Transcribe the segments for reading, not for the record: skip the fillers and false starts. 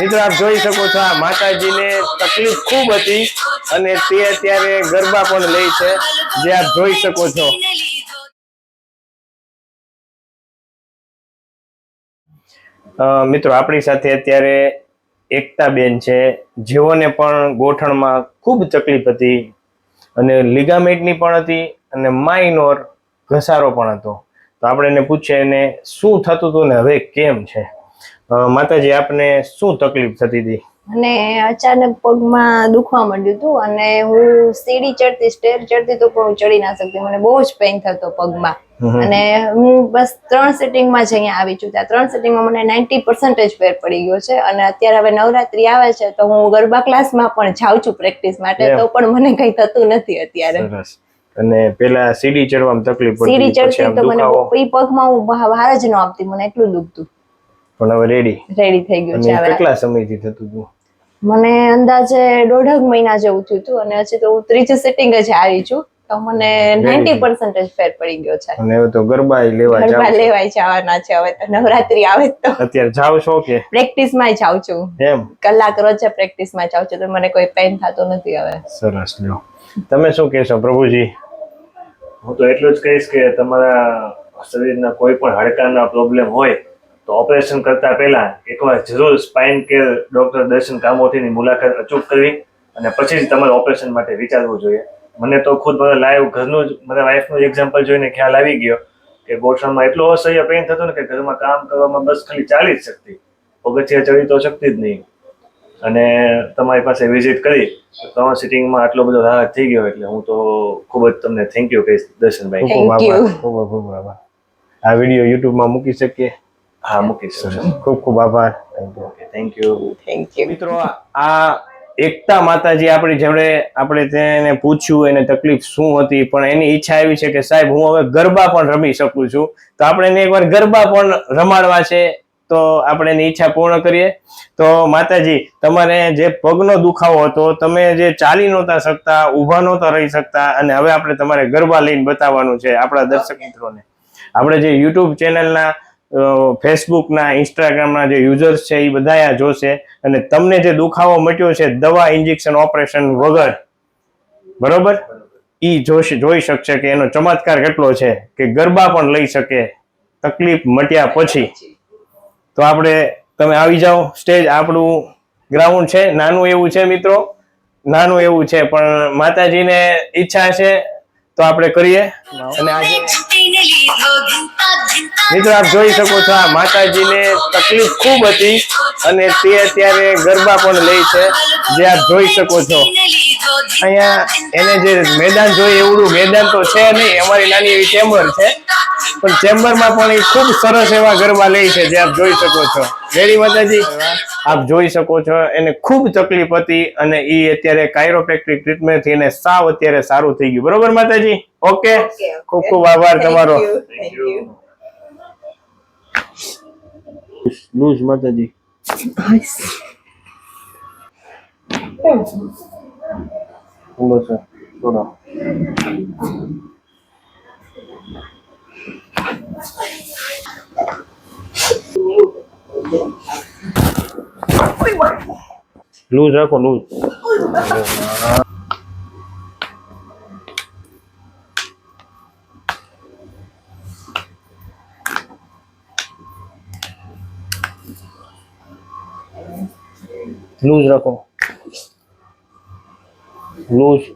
મિત્રો આપ જોઈ શકો છો આ માતાજીને તકલીફ ખૂબ હતી અને તે અત્યારે ગરબા પણ લે છે, જે આપ જોઈ શકો છો। મિત્રો આપણી સાથે અત્યારે એકતા બેન છે, જેઓને પણ ગોઠણમાં ખૂબ તકલીફ હતી અને લિગામેન્ટની પણ હતી અને માઇનોર ઘસારો પણ હતો। તો આપણે એને પૂછીએ એને શું થતું હતું ને હવે કેમ છે। માતાજી આપને શું તકલીફ થતી હતી? અને અચાનક પગમાં દુખવા માંડ્યું હતું અને હું સીડી ચડતી સ્ટેર ચડતી તો પણ હું ચડી ના શકતી, મને બહુ જ પેઇન થતો પગમાં। અને હું બસ 3 સિટિંગમાં જ અહીંયા આવી છું, ત્યાં 3 સિટિંગમાં મને 90% ફેર પડી ગયો છે। અને અત્યારે હવે નવરાત્રી આવે છે તો હું ગરબા ક્લાસમાં પણ જાઉં છું પ્રેક્ટિસ માટે, તો પણ મને કંઈ થતું નથી અત્યારે। અને પેલા સીડી ચડવામાં તકલીફ પડતી, સીડી ચડતી તો મને એ પગમાં હું બહાર જ ન આવતી, મને એટલું દુખતું। પણ હવે રેડી થઈ ગયું છે। કેટલા સમયથી થતું હતું? મને અંદાજે 1.5 મહિના જેવું થયું હતું અને હજી તો હું 3જી સિટિંગ જ આવી છું, તો મને 90% ફેર પડી ગયો છે। અને હવે તો ગરબા લેવાય જવાના છે, હવે તો નવરાત્રી આવે તો। અત્યારે જાવ છો કે પ્રેક્ટિસમાં જાઉં છું, એમ કલાક રોજ પ્રેક્ટિસમાં જાઉં છું, તો મને કોઈ પેઇન થતું નથી હવે। સરસ લ્યો, તમે શું કહેશો પ્રભુજી? હું તો એટલું જ કહીશ કે તમારા શરીરના કોઈ પણ હાડકાના પ્રોબ્લેમ હોય તો ઓપરેશન કરતા પહેલા એકવાર જરૂર સ્પાઇન કેર ડોક્ટર દર્શન કામોઠીની મુલાકાત અચૂક કરવી અને પછી જ તમારે ઓપરેશન માટે વિચારવું જોઈએ। મને તો ખુદ મારા લાઈવ ઘરનું જ મારા વાઈફનું એક્ઝામ્પલ જોઈને ખ્યાલ આવી ગયો કે ગોઠણમાં એટલો અસહ્ય પેઇન થતો ને કે ઘરમાં કામ કરવામાં બસ ખાલી ચાલી જ શકતી, પગથિયા ચડી તો શકતી જ નહીં। અને તમારી પાસે વિઝિટ કરી 3 સિટિંગમાં આટલો બધો રાહત થઈ ગયો, એટલે હું તો ખૂબ જ તમને થેન્ક યુ કહીશ દર્શનભાઈ। ખૂબ આભાર। આ વિડીયો યુટ્યુબમાં મૂકી શકીએ? હા, મૂકી શકશો। ખૂબ આભાર। Thank you. મિત્રો આ એકતા માતાજી આપણી જોડે આપણે તેને પૂછ્યું એને તકલીફ શું હતી, પણ એની ઈચ્છા એવી છે કે સાહેબ હું હવે ગરબા પણ રમી શકું છું, તો આપણે એને એકવાર ગરબા પણ રમાડવા છે, તો આપણે એની ઈચ્છા પૂર્ણ કરીએ। તો માતાજી તમારે જે પગનો દુખાવો હતો, તમે જે ચાલી નહોતા શકતા, ઊભા નહોતા રહી શકતા, અને હવે આપણે તમારે ગરબા લઈને બતાવવાનું છે આપણા દર્શક મિત્રોને। આપણે જે યુટ્યુબ ચેનલના, ફેસબુકના, ઇન્સ્ટાગ્રામના જે યુઝર્સ છે એ બધા આ જોશે અને તમને જે દુખાવો મટ્યો છે દવા, ઇન્જેક્શન, ઓપરેશન વગર, બરોબર, ઈ જોઈ શકશે કે એનો ચમત્કાર કેટલો છે કે ગરબા પણ લઈ શકે તકલીફ મટ્યા પછી। તો આપણે તમે આવી જાઓ સ્ટેજ, આપણું ગ્રાઉન્ડ છે, નાનું એવું છે મિત્રો, નાનું એવું છે, પણ માતાજીને ઈચ્છા છે તો આપણે કરીએ। અને આજે મિત્રો આપ જોઈ શકો છો આ માતાજીને તકલીફ ખૂબ હતી અને તે અત્યારે ગરબા પણ લે છે, જે આપ જોઈ શકો છો। અહીંયા એને જે મેદાન જોઈએ એવડું મેદાન તો છે નહીં, અમારી નાની એવી ચેમ્બર છે, પણ ચેમ્બરમાં પણ એ ખૂબ સરસ એવા ગરબા લે છે, જે આપ જોઈ શકો છો। રેડી માતાજી? આપ જોઈ શકો છો એને ખૂબ તકલીફ હતી અને એ અત્યારે કાયરોપ્રેક્ટિક ટ્રીટમેન્ટથી એને સાવ અત્યારે સારું થઈ ગયું, બરોબર માતાજી? ઓકે, ખૂબ ખૂબ આભાર તમારો। લૂઝ માતાજી લૂઝ રાખો, લૂઝ। લૂઝ રાખો, લૂઝ।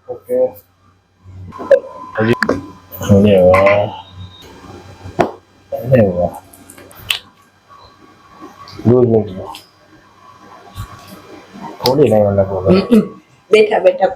ઓકે, હજી વાહ, લૂઝ મૂકજો, થોડી લાઈન લગો, બેઠા બેઠા